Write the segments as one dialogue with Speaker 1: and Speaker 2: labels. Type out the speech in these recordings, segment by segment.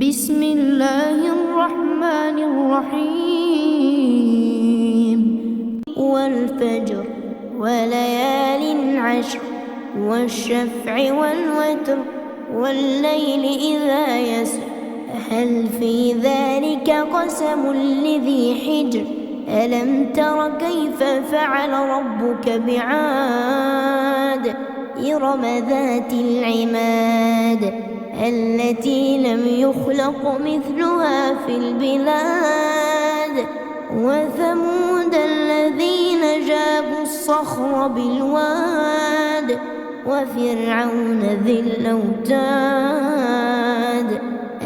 Speaker 1: بسم الله الرحمن الرحيم والفجر وليال عشر والشفع والوتر والليل إذا يسر هل في ذلك قسم لذي حجر ألم تر كيف فعل ربك بعاد إرم ذات العماد التي لم يخلق مثلها في البلاد وثمود الذين جابوا الصخر بالواد وفرعون ذي الأوتاد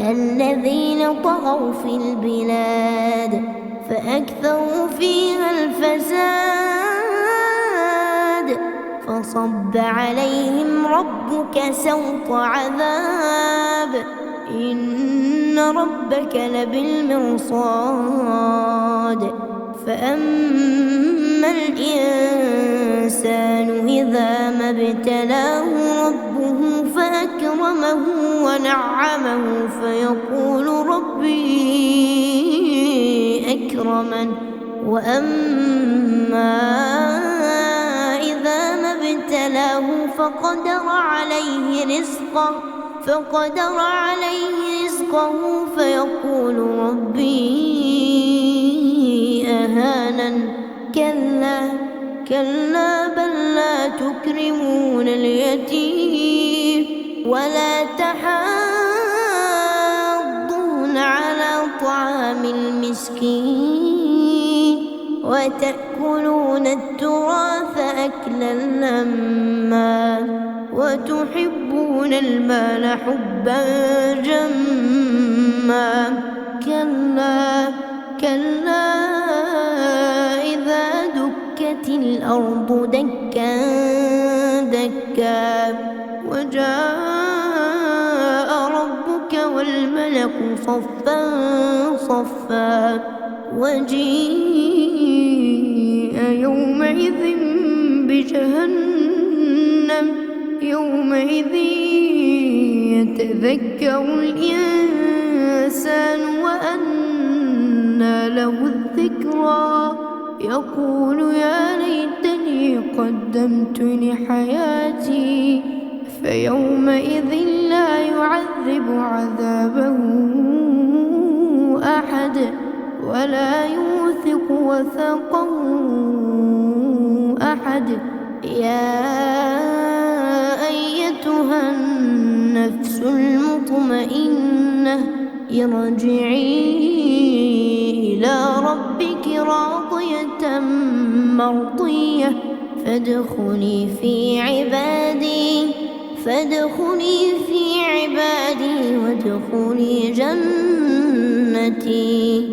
Speaker 1: الذين طغوا في البلاد فأكثروا فيها الفساد فصب عليهم ربك سوط عذاب إن ربك لبالمرصاد فأما الإنسان إذا ما ابتلاه ربه فأكرمه ونعمه فيقول ربي أكرمن وأما إذا ما ابتلاه فقدر عليه رزقه فيقول ربي أهانن كلا بل لا تكرمون اليتيم ولا تحاضون على طعام المسكين وتأكلون التراث أكلا لما وتحبون المال حبا جما كلا إذا دكت الأرض دكا دكا وجاء ربك والملك صفا صفا وجيء يومئذ بجهنم يومئذ يتذكر الإنسان وأنى له الذكرى يقول يا ليتني قدمت لحياتي فيومئذ لا يعذب عذابه أحد ولا يوثق وثاقه أحد يا أيتها النفس المطمئنة ارجعي إلى ربك راضية مرضية فادخلي في عبادي وادخلي جنتي.